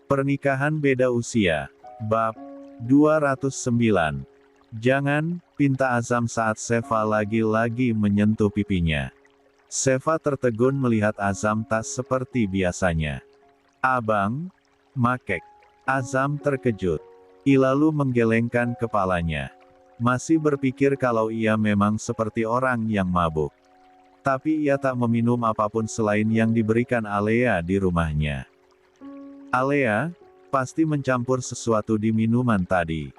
Pernikahan beda usia. Bab 209. Jangan, pinta Azam saat Seva lagi-lagi menyentuh pipinya. Seva tertegun melihat Azam tak seperti biasanya. Abang, makek. Azam terkejut. Ia lalu menggelengkan kepalanya. Masih berpikir kalau ia memang seperti orang yang mabuk. Tapi ia tak meminum apapun selain yang diberikan Alea di rumahnya. Alea, pasti mencampur sesuatu di minuman tadi.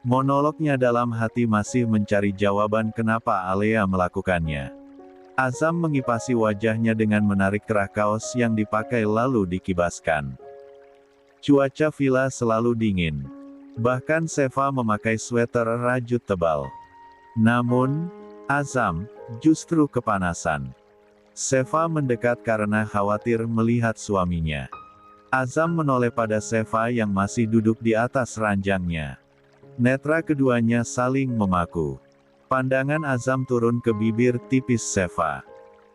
Monolognya dalam hati masih mencari jawaban kenapa Alea melakukannya. Azam mengipasi wajahnya dengan menarik kerah kaos yang dipakai lalu dikibaskan. Cuaca villa selalu dingin. Bahkan Seva memakai sweater rajut tebal. Namun, Azam justru kepanasan. Seva mendekat karena khawatir melihat suaminya. Azam menoleh pada Seva yang masih duduk di atas ranjangnya. Netra keduanya saling memaku. Pandangan Azam turun ke bibir tipis Seva.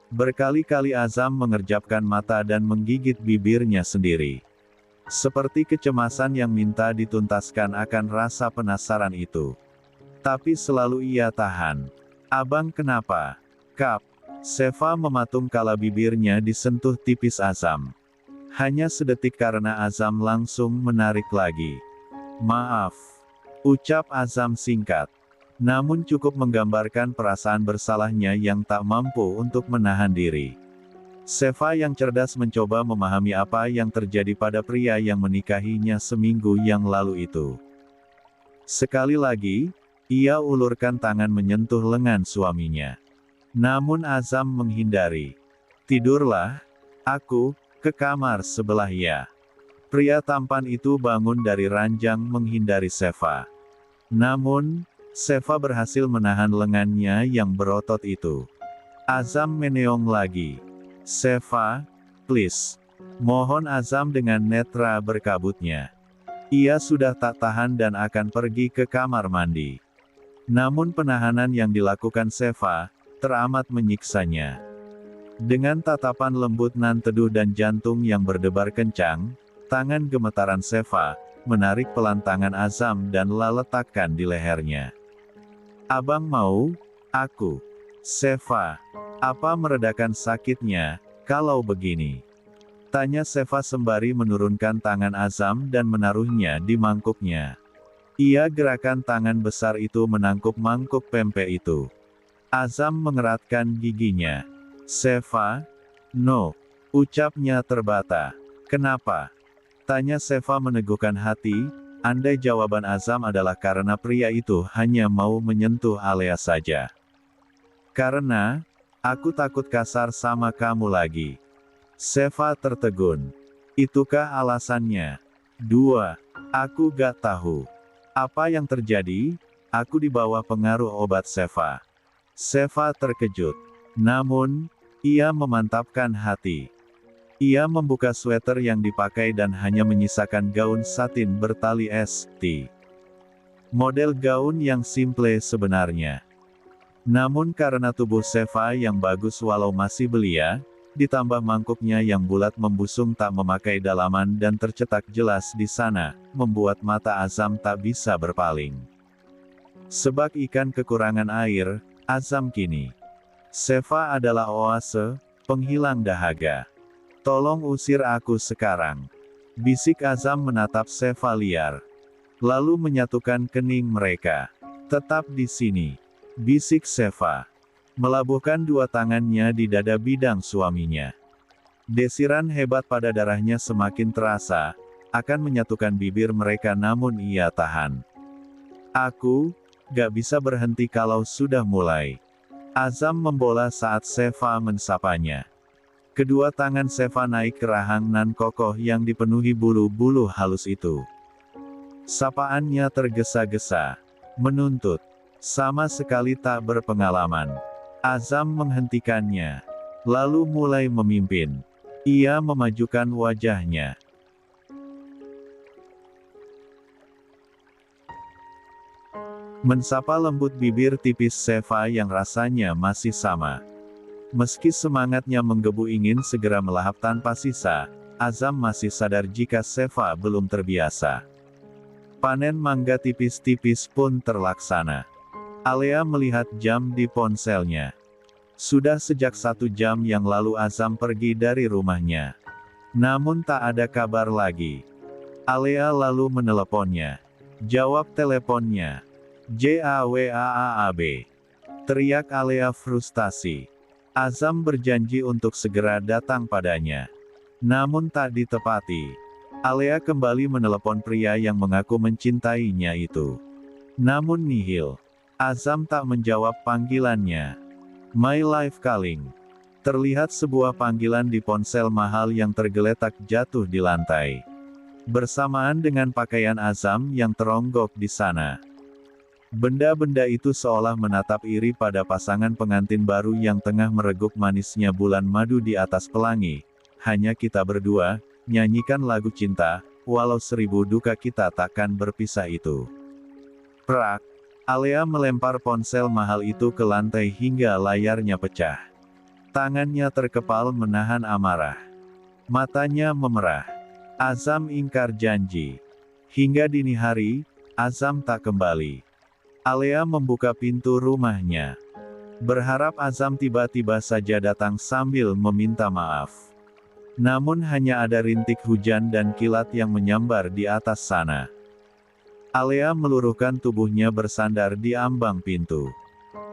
Berkali-kali Azam mengerjapkan mata dan menggigit bibirnya sendiri. Seperti kecemasan yang minta dituntaskan akan rasa penasaran itu. Tapi selalu ia tahan. Abang kenapa? Kap. Seva mematung kala bibirnya disentuh tipis Azam. Hanya sedetik karena Azam langsung menarik lagi. Maaf. Ucap Azam singkat. Namun cukup menggambarkan perasaan bersalahnya yang tak mampu untuk menahan diri. Seva yang cerdas mencoba memahami apa yang terjadi pada pria yang menikahinya seminggu yang lalu itu. Sekali lagi, ia ulurkan tangan menyentuh lengan suaminya. Namun Azam menghindari. Tidurlah, aku ke kamar sebelah ya. Pria tampan itu bangun dari ranjang menghindari Seva. Namun, Seva berhasil menahan lengannya yang berotot itu. Azam meneong lagi. Seva, please. Mohon Azam dengan netra berkabutnya. Ia sudah tak tahan dan akan pergi ke kamar mandi. Namun penahanan yang dilakukan Seva, teramat menyiksanya. Dengan tatapan lembut nan teduh dan jantung yang berdebar kencang, tangan gemetaran Seva, menarik pelan tangan Azam dan letakkan di lehernya. Abang mau, aku. Seva, apa meredakan sakitnya, kalau begini? Tanya Seva sembari menurunkan tangan Azam dan menaruhnya di mangkuknya. Ia gerakan tangan besar itu menangkup mangkuk pempek itu. Azam mengeratkan giginya. Seva, no. Ucapnya terbata. Kenapa? Tanya Seva meneguhkan hati, andai jawaban Azam adalah karena pria itu hanya mau menyentuh Alea saja. Karena, aku takut kasar sama kamu lagi. Seva tertegun. Itukah alasannya? 2. Aku gak tahu. Apa yang terjadi? Aku di bawah pengaruh obat Seva. Seva terkejut. Namun, ia memantapkan hati. Ia membuka sweater yang dipakai dan hanya menyisakan gaun satin bertali ST. Model gaun yang simple sebenarnya. Namun karena tubuh Seva yang bagus walau masih belia, ditambah mangkuknya yang bulat membusung tak memakai dalaman dan tercetak jelas di sana, membuat mata Azam tak bisa berpaling. Sebab ikan kekurangan air, Azam kini. Seva adalah oase, penghilang dahaga. Tolong usir aku sekarang. Bisik Azam menatap Seva liar. Lalu menyatukan kening mereka. Tetap di sini. Bisik Seva. Melabuhkan dua tangannya di dada bidang suaminya. Desiran hebat pada darahnya semakin terasa, akan menyatukan bibir mereka namun ia tahan. Aku, gak bisa berhenti kalau sudah mulai. Azam membola saat Seva mensapanya. Kedua tangan Seva naik ke rahang nan kokoh yang dipenuhi bulu-bulu halus itu. Sapaannya tergesa-gesa. Menuntut. Sama sekali tak berpengalaman. Azam menghentikannya. Lalu mulai memimpin. Ia memajukan wajahnya. Mensapa lembut bibir tipis Seva yang rasanya masih sama. Meski semangatnya menggebu ingin segera melahap tanpa sisa, Azam masih sadar jika Seva belum terbiasa. Panen mangga tipis-tipis pun terlaksana. Alea melihat jam di ponselnya. Sudah sejak 1 jam yang lalu Azam pergi dari rumahnya. Namun tak ada kabar lagi. Alea lalu meneleponnya. Jawab teleponnya. JAWAAAB. Teriak Alea frustasi. Azam berjanji untuk segera datang padanya. Namun tak ditepati. Alea kembali menelepon pria yang mengaku mencintainya itu. Namun nihil. Azam tak menjawab panggilannya. My Life Calling. Terlihat sebuah panggilan di ponsel mahal yang tergeletak jatuh di lantai. Bersamaan dengan pakaian Azam yang teronggok di sana. Benda-benda itu seolah menatap iri pada pasangan pengantin baru yang tengah mereguk manisnya bulan madu di atas pelangi. Hanya kita berdua, nyanyikan lagu cinta, walau 1000 duka kita takkan berpisah itu. Prak! Alea melempar ponsel mahal itu ke lantai hingga layarnya pecah. Tangannya terkepal menahan amarah. Matanya memerah. Azam ingkar janji. Hingga dini hari, Azam tak kembali. Alea membuka pintu rumahnya. Berharap Azam tiba-tiba saja datang sambil meminta maaf. Namun hanya ada rintik hujan dan kilat yang menyambar di atas sana. Alea meluruhkan tubuhnya bersandar di ambang pintu.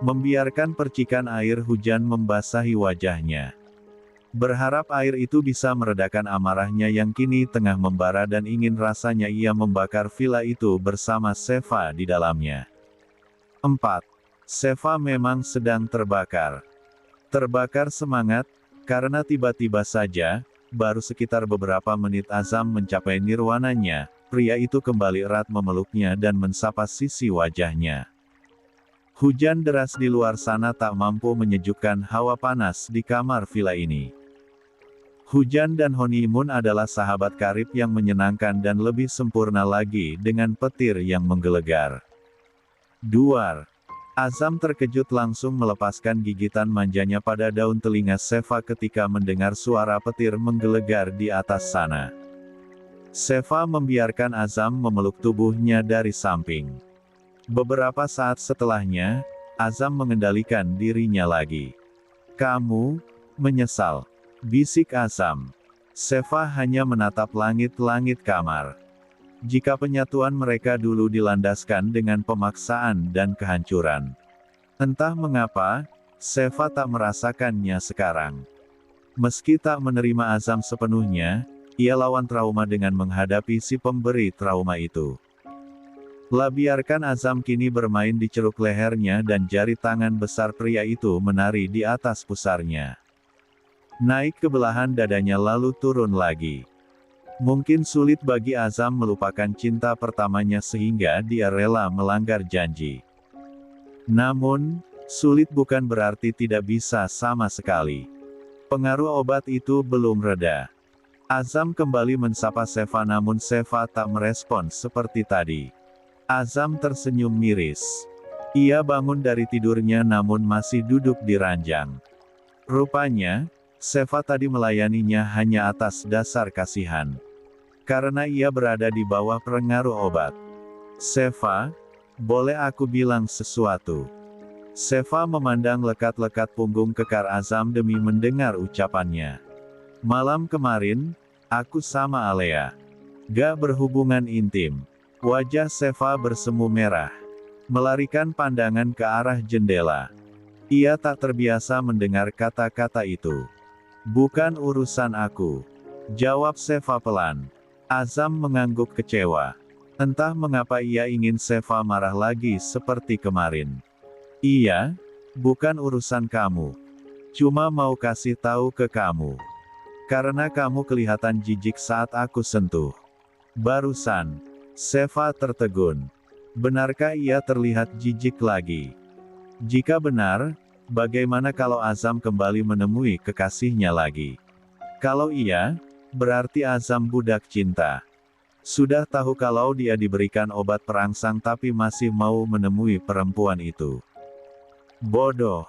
Membiarkan percikan air hujan membasahi wajahnya. Berharap air itu bisa meredakan amarahnya yang kini tengah membara dan ingin rasanya ia membakar villa itu bersama Seva di dalamnya. 4. Seva memang sedang terbakar. Terbakar semangat, karena tiba-tiba saja, baru sekitar beberapa menit Azam mencapai nirwananya, pria itu kembali erat memeluknya dan mensapa sisi wajahnya. Hujan deras di luar sana tak mampu menyejukkan hawa panas di kamar villa ini. Hujan dan honeymoon adalah sahabat karib yang menyenangkan dan lebih sempurna lagi dengan petir yang menggelegar. Duar. Azam terkejut langsung melepaskan gigitan manjanya pada daun telinga Seva ketika mendengar suara petir menggelegar di atas sana. Seva membiarkan Azam memeluk tubuhnya dari samping. Beberapa saat setelahnya, Azam mengendalikan dirinya lagi. Kamu menyesal, bisik Azam. Seva hanya menatap langit-langit kamar. Jika penyatuan mereka dulu dilandaskan dengan pemaksaan dan kehancuran. Entah mengapa, Seva tak merasakannya sekarang. Meski tak menerima Azam sepenuhnya, ia lawan trauma dengan menghadapi si pemberi trauma itu. Biarkan Azam kini bermain di ceruk lehernya dan jari tangan besar pria itu menari di atas pusarnya. Naik ke belahan dadanya lalu turun lagi. Mungkin sulit bagi Azam melupakan cinta pertamanya sehingga dia rela melanggar janji. Namun, sulit bukan berarti tidak bisa sama sekali. Pengaruh obat itu belum reda. Azam kembali mensapa Seva namun Seva tak merespon seperti tadi. Azam tersenyum miris. Ia bangun dari tidurnya namun masih duduk di ranjang. Rupanya, Seva tadi melayaninya hanya atas dasar kasihan. Karena ia berada di bawah pengaruh obat. Seva, boleh aku bilang sesuatu? Seva memandang lekat-lekat punggung kekar Azam demi mendengar ucapannya. Malam kemarin, aku sama Alea. Gak berhubungan intim. Wajah Seva bersemu merah. Melarikan pandangan ke arah jendela. Ia tak terbiasa mendengar kata-kata itu. Bukan urusan aku. Jawab Seva pelan. Azam mengangguk kecewa. Entah mengapa ia ingin Seva marah lagi seperti kemarin. Iya, bukan urusan kamu. Cuma mau kasih tahu ke kamu. Karena kamu kelihatan jijik saat aku sentuh. Barusan. Seva tertegun. Benarkah ia terlihat jijik lagi? Jika benar, bagaimana kalau Azam kembali menemui kekasihnya lagi? Kalau iya, berarti Azam budak cinta. Sudah tahu kalau dia diberikan obat perangsang tapi masih mau menemui perempuan itu. Bodoh.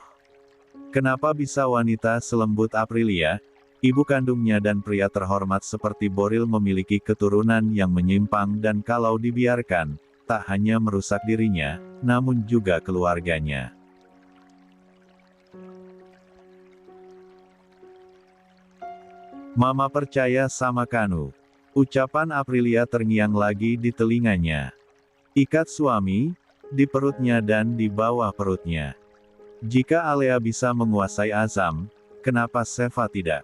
Kenapa bisa wanita selembut Aprilia, Ibu kandungnya dan pria terhormat seperti Boril memiliki keturunan yang menyimpang dan kalau dibiarkan, tak hanya merusak dirinya, namun juga keluarganya. Mama percaya sama Kanu. Ucapan Aprilia terngiang lagi di telinganya. Ikat suami, di perutnya dan di bawah perutnya. Jika Alea bisa menguasai Azam, kenapa Seva tidak?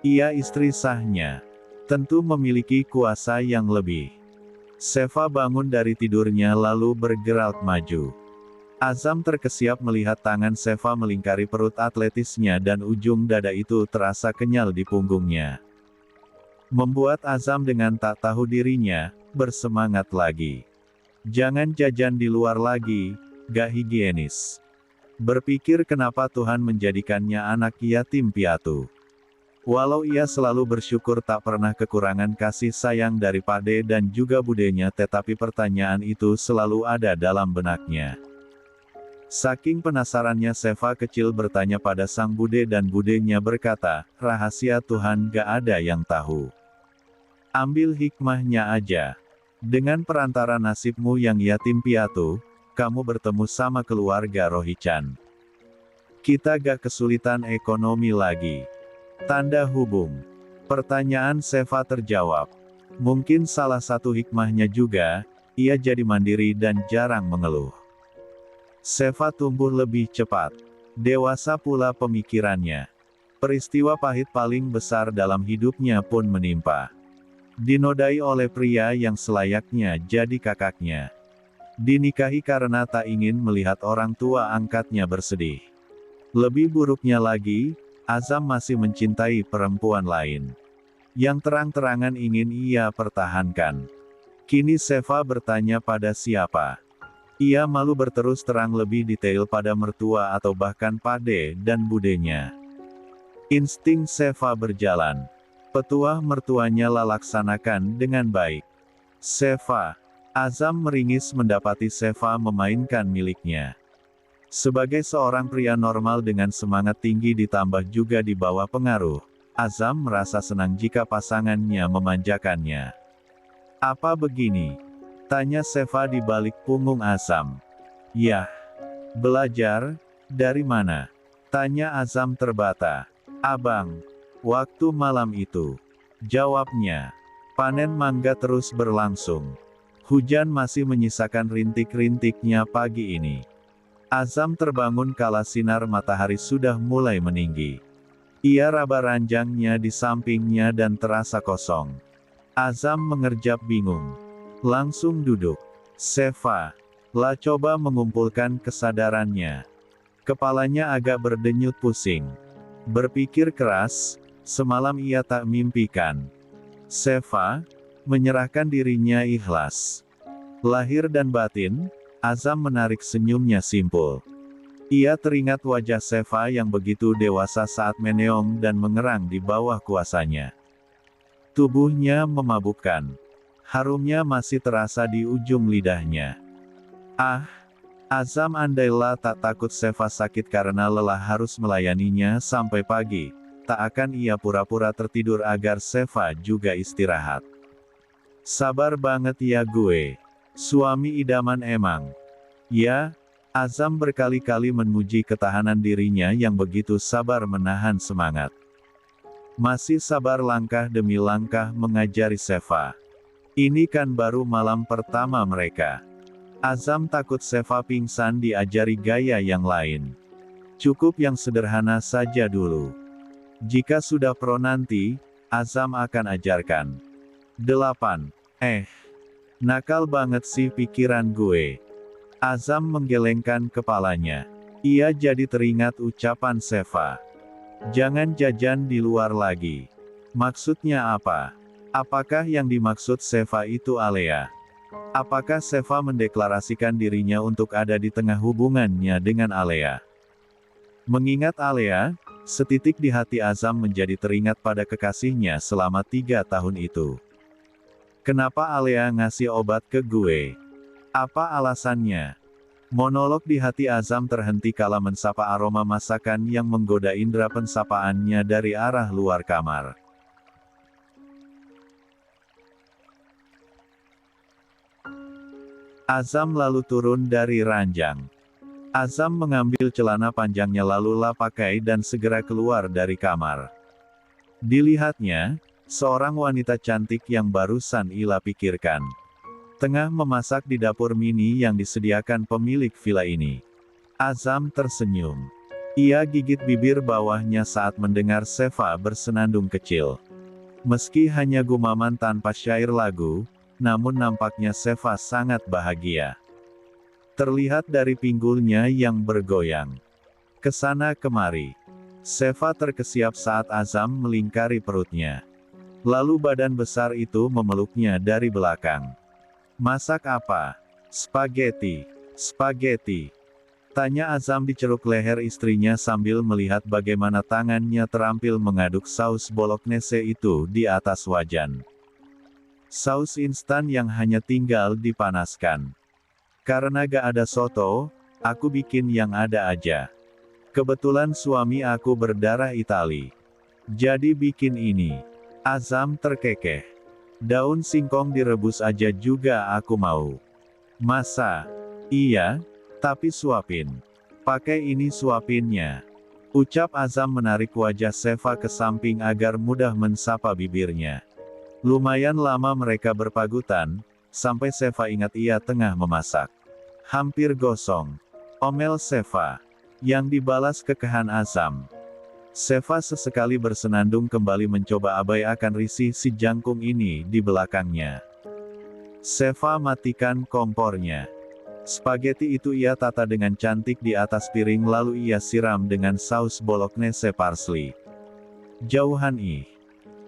Ia istri sahnya. Tentu memiliki kuasa yang lebih. Seva bangun dari tidurnya lalu bergerak maju. Azam terkesiap melihat tangan Seva melingkari perut atletisnya dan ujung dada itu terasa kenyal di punggungnya. Membuat Azam dengan tak tahu dirinya, bersemangat lagi. Jangan jajan di luar lagi, gak higienis. Berpikir kenapa Tuhan menjadikannya anak yatim piatu. Walau ia selalu bersyukur tak pernah kekurangan kasih sayang dari Pade dan juga budenya, tetapi pertanyaan itu selalu ada dalam benaknya. Saking penasarannya Seva kecil bertanya pada sang bude dan budenya berkata, rahasia Tuhan gak ada yang tahu. Ambil hikmahnya aja. Dengan perantara nasibmu yang yatim piatu, kamu bertemu sama keluarga Rohichan. Kita gak kesulitan ekonomi lagi. Tanda hubung. Pertanyaan Seva terjawab. Mungkin salah satu hikmahnya juga, ia jadi mandiri dan jarang mengeluh. Seva tumbuh lebih cepat. Dewasa pula pemikirannya. Peristiwa pahit paling besar dalam hidupnya pun menimpa. Dinodai oleh pria yang selayaknya jadi kakaknya. Dinikahi karena tak ingin melihat orang tua angkatnya bersedih. Lebih buruknya lagi, Azam masih mencintai perempuan lain. Yang terang-terangan ingin ia pertahankan. Kini Seva bertanya pada siapa. Ia malu berterus terang lebih detail pada mertua atau bahkan Pade dan budenya. Insting Seva berjalan. Petuah mertuanya laksanakan dengan baik. Seva. Azam meringis mendapati Seva memainkan miliknya. Sebagai seorang pria normal dengan semangat tinggi ditambah juga di bawah pengaruh, Azam merasa senang jika pasangannya memanjakannya. Apa begini? Tanya Seva di balik punggung Azam. Yah. Belajar? Dari mana? Tanya Azam terbata. Abang. Waktu malam itu. Jawabnya. Panen mangga terus berlangsung. Hujan masih menyisakan rintik-rintiknya pagi ini. Azam terbangun kala sinar matahari sudah mulai meninggi. Ia raba ranjangnya di sampingnya dan terasa kosong. Azam mengerjap bingung. Langsung duduk. Seva. Lah coba mengumpulkan kesadarannya. Kepalanya agak berdenyut pusing. Berpikir keras, semalam ia tak mimpikan. Seva. Menyerahkan dirinya ikhlas. Lahir dan batin, Azam menarik senyumnya simpul. Ia teringat wajah Seva yang begitu dewasa saat meneong dan mengerang di bawah kuasanya. Tubuhnya memabukkan. Harumnya masih terasa di ujung lidahnya. Ah, Azam andailah tak takut Seva sakit karena lelah harus melayaninya sampai pagi, tak akan ia pura-pura tertidur agar Seva juga istirahat. Sabar banget ya gue. Suami idaman emang. Ya, Azam berkali-kali memuji ketahanan dirinya yang begitu sabar menahan semangat. Masih sabar langkah demi langkah mengajari Seva. Ini kan baru malam pertama mereka. Azam takut Seva pingsan diajari gaya yang lain. Cukup yang sederhana saja dulu. Jika sudah pro nanti, Azam akan ajarkan. 8. Nakal banget sih pikiran gue. Azam menggelengkan kepalanya. Ia jadi teringat ucapan Seva. Jangan jajan di luar lagi. Maksudnya apa? Apakah yang dimaksud Seva itu Alea? Apakah Seva mendeklarasikan dirinya untuk ada di tengah hubungannya dengan Alea? Mengingat Alea, setitik di hati Azam menjadi teringat pada kekasihnya selama 3 tahun itu. Kenapa Alea ngasih obat ke gue? Apa alasannya? Monolog di hati Azam terhenti kala mensapa aroma masakan yang menggoda indera pensapaannya dari arah luar kamar. Azam lalu turun dari ranjang. Azam mengambil celana panjangnya lalu pakai dan segera keluar dari kamar. Dilihatnya, seorang wanita cantik yang barusan ia pikirkan. Tengah memasak di dapur mini yang disediakan pemilik villa ini. Azam tersenyum. Ia gigit bibir bawahnya saat mendengar Seva bersenandung kecil. Meski hanya gumaman tanpa syair lagu, namun nampaknya Seva sangat bahagia. Terlihat dari pinggulnya yang bergoyang. Kesana kemari. Seva terkesiap saat Azam melingkari perutnya. Lalu badan besar itu memeluknya dari belakang. "Masak apa?" "Spaghetti." "Spaghetti?" tanya Azam diceruk leher istrinya sambil melihat bagaimana tangannya terampil mengaduk saus bolognese itu di atas wajan. Saus instan yang hanya tinggal dipanaskan. "Karena gak ada soto, aku bikin yang ada aja. Kebetulan suami aku berdarah Itali. Jadi bikin ini." Azam terkekeh. "Daun singkong direbus aja juga aku mau." "Masa?" "Iya, tapi suapin. Pakai ini suapinnya." Ucap Azam menarik wajah Seva ke samping agar mudah mensapa bibirnya. Lumayan lama mereka berpagutan, sampai Seva ingat ia tengah memasak. "Hampir gosong," omel Seva. Yang dibalas kekehan Azam. Seva sesekali bersenandung kembali mencoba abai akan risih si jangkung ini di belakangnya. Seva matikan kompornya. Spaghetti itu ia tata dengan cantik di atas piring lalu ia siram dengan saus bolognese parsley. "Jauhan ih,"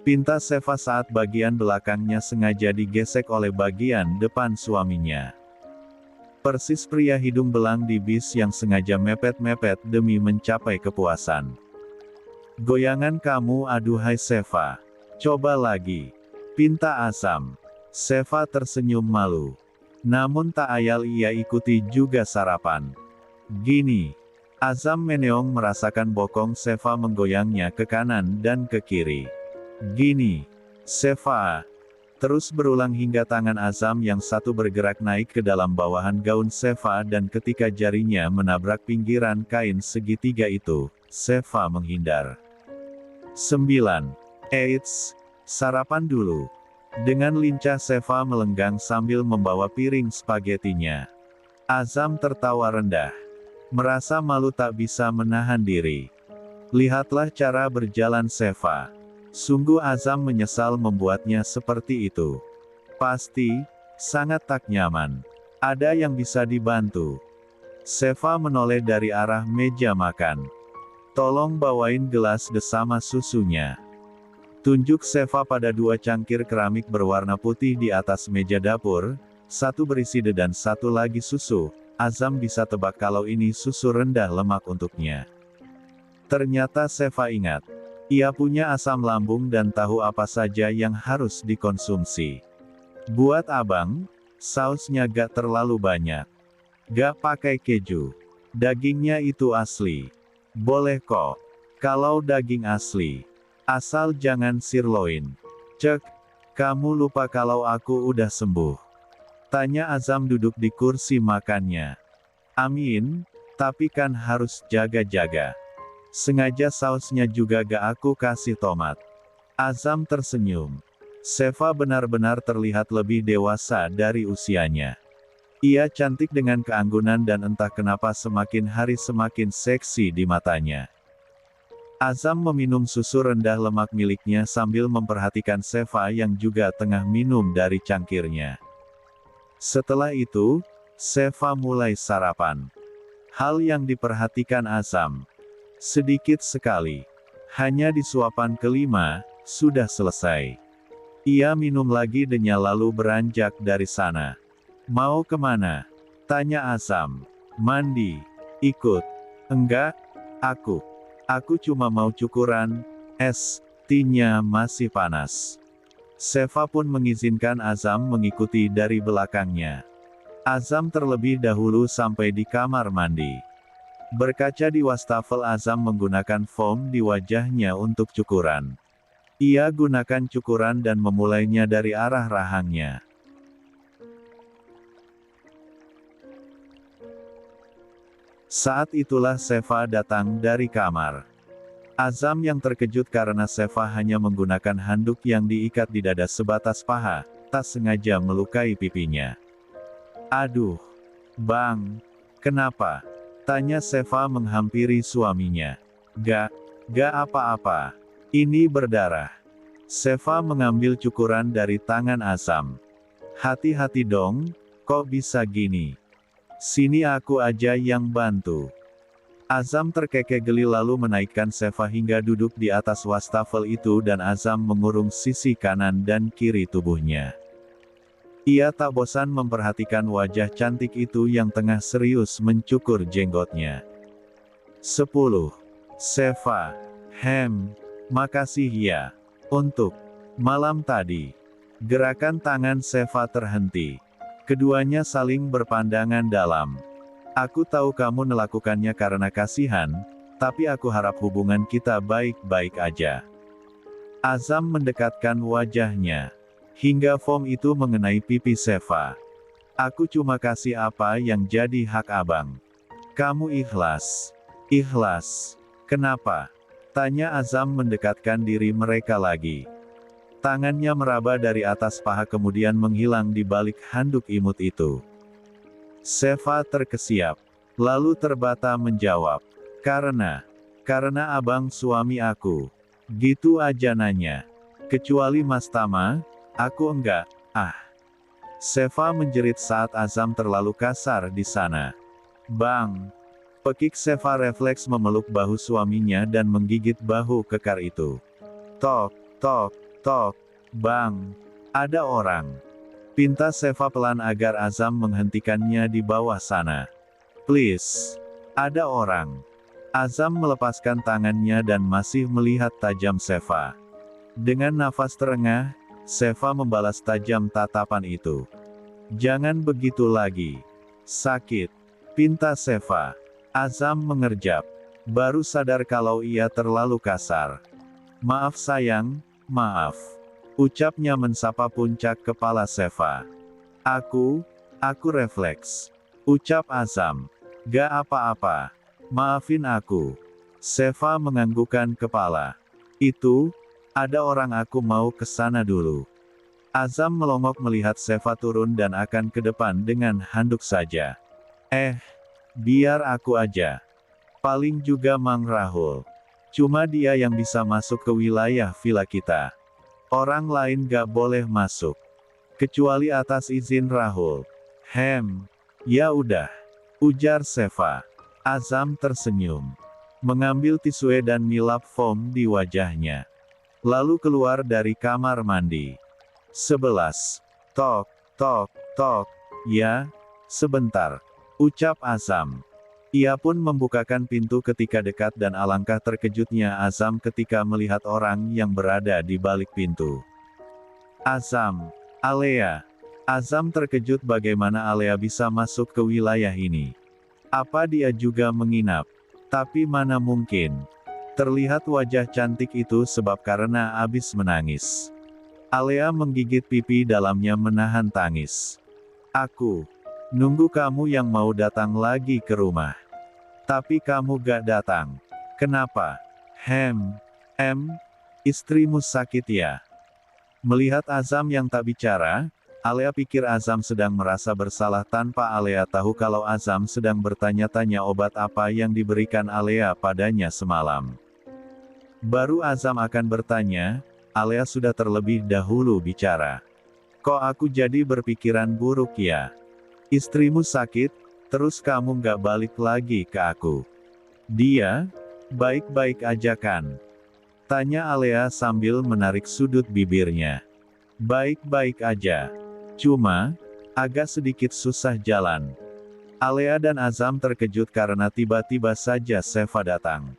pinta Seva saat bagian belakangnya sengaja digesek oleh bagian depan suaminya. Persis pria hidung belang di bis yang sengaja mepet-mepet demi mencapai kepuasan. "Goyangan kamu aduhai Seva. Coba lagi," pinta Azam. Seva tersenyum malu. Namun tak ayal ia ikuti juga sarapan. "Gini." Azam meneong merasakan bokong Seva menggoyangnya ke kanan dan ke kiri. "Gini, Seva." Terus berulang hingga tangan Azam yang satu bergerak naik ke dalam bawahan gaun Seva dan ketika jarinya menabrak pinggiran kain segitiga itu, Seva menghindar. 9. Eits, sarapan dulu. Dengan lincah Seva melenggang sambil membawa piring spagettinya. Azam tertawa rendah. Merasa malu tak bisa menahan diri. Lihatlah cara berjalan Seva. Sungguh Azam menyesal membuatnya seperti itu. Pasti, sangat tak nyaman. Ada yang bisa dibantu. Seva menoleh dari arah meja makan. "Tolong bawain gelas teh sama susunya." Tunjuk Seva pada dua cangkir keramik berwarna putih di atas meja dapur, satu berisi teh dan satu lagi susu. Azam bisa tebak kalau ini susu rendah lemak untuknya. Ternyata Seva ingat. Ia punya asam lambung dan tahu apa saja yang harus dikonsumsi. "Buat abang, sausnya gak terlalu banyak. Gak pakai keju. Dagingnya itu asli." "Boleh kok. Kalau daging asli. Asal jangan sirloin." "Cek, kamu lupa kalau aku udah sembuh?" tanya Azam duduk di kursi makannya. "Amin, tapi kan harus jaga-jaga. Sengaja sausnya juga gak aku kasih tomat." Azam tersenyum. Seva benar-benar terlihat lebih dewasa dari usianya. Ia cantik dengan keanggunan dan entah kenapa semakin hari semakin seksi di matanya. Azam meminum susu rendah lemak miliknya sambil memperhatikan Seva yang juga tengah minum dari cangkirnya. Setelah itu, Seva mulai sarapan. Hal yang diperhatikan Azam. Sedikit sekali. Hanya di suapan kelima, sudah selesai. Ia minum lagi denya lalu beranjak dari sana. "Mau kemana?" tanya Azam. "Mandi. Ikut." "Enggak. Aku cuma mau cukuran, es tea-nya masih panas." Seva pun mengizinkan Azam mengikuti dari belakangnya. Azam terlebih dahulu sampai di kamar mandi. Berkaca di wastafel, Azam menggunakan foam di wajahnya untuk cukuran. Ia gunakan cukuran dan memulainya dari arah rahangnya. Saat itulah Seva datang dari kamar. Azam yang terkejut karena Seva hanya menggunakan handuk yang diikat di dada sebatas paha, tak sengaja melukai pipinya. "Aduh, Bang, kenapa?" tanya Seva menghampiri suaminya. Gak apa-apa. Ini berdarah." Seva mengambil cukuran dari tangan Azam. "Hati-hati dong, kok bisa gini? Sini aku aja yang bantu." Azam terkekeh geli lalu menaikkan Seva hingga duduk di atas wastafel itu dan Azam mengurung sisi kanan dan kiri tubuhnya. Ia tak bosan memperhatikan wajah cantik itu yang tengah serius mencukur jenggotnya. 10. Seva. Makasih ya. Untuk malam tadi. Gerakan tangan Seva terhenti. Keduanya saling berpandangan dalam. "Aku tahu kamu melakukannya karena kasihan, tapi aku harap hubungan kita baik-baik aja." Azam mendekatkan wajahnya. Hingga foam itu mengenai pipi Seva. "Aku cuma kasih apa yang jadi hak abang. Kamu ikhlas?" "Ikhlas. Kenapa?" tanya Azam mendekatkan diri mereka lagi. Tangannya meraba dari atas paha kemudian menghilang di balik handuk imut itu. Seva terkesiap. Lalu terbata menjawab. Karena abang suami aku." Gitu aja nanya. "Kecuali Mas Tama, aku enggak." "Ah." Seva menjerit saat Azam terlalu kasar di sana. "Bang." Pekik Seva refleks memeluk bahu suaminya dan menggigit bahu kekar itu. "Tok, tok, tok. Bang. Ada orang." Pinta Seva pelan agar Azam menghentikannya di bawah sana. "Please. Ada orang." Azam melepaskan tangannya dan masih melihat tajam Seva. Dengan nafas terengah, Seva membalas tajam tatapan itu. "Jangan begitu lagi. Sakit." Pinta Seva. Azam mengerjap. Baru sadar kalau ia terlalu kasar. "Maaf sayang, maaf." Ucapnya mensapa puncak kepala Seva. Aku refleks." Ucap Azam. "Gak apa-apa. Maafin aku." Seva menganggukkan kepala. "Itu, ada orang, aku mau ke sana dulu." Azam melongok melihat Seva turun dan akan ke depan dengan handuk saja. Biar aku aja. Paling juga Mang Rahul. Cuma dia yang bisa masuk ke wilayah villa kita. Orang lain gak boleh masuk. Kecuali atas izin Rahul." Ya udah." ujar Seva. Azam tersenyum. Mengambil tisu dan milap foam di wajahnya. Lalu keluar dari kamar mandi. 11. Tok, tok, tok. "Ya, sebentar." ucap Azam. Ia pun membukakan pintu ketika dekat dan alangkah terkejutnya Azam ketika melihat orang yang berada di balik pintu. "Azam. Alea." Azam terkejut bagaimana Alea bisa masuk ke wilayah ini. Apa dia juga menginap? Tapi mana mungkin. Terlihat wajah cantik itu sebab karena abis menangis. Alea menggigit pipi dalamnya menahan tangis. "Aku nunggu kamu yang mau datang lagi ke rumah. Tapi kamu gak datang. Kenapa?" Istrimu sakit ya?" Melihat Azam yang tak bicara, Alea pikir Azam sedang merasa bersalah tanpa Alea tahu kalau Azam sedang bertanya-tanya obat apa yang diberikan Alea padanya semalam. Baru Azam akan bertanya, Alea sudah terlebih dahulu bicara. "Kok aku jadi berpikiran buruk ya? Istrimu sakit, terus kamu gak balik lagi ke aku. Dia baik-baik aja kan?" tanya Alea sambil menarik sudut bibirnya. "Baik-baik aja. Cuma, agak sedikit susah jalan." Alea dan Azam terkejut karena tiba-tiba saja Seva datang.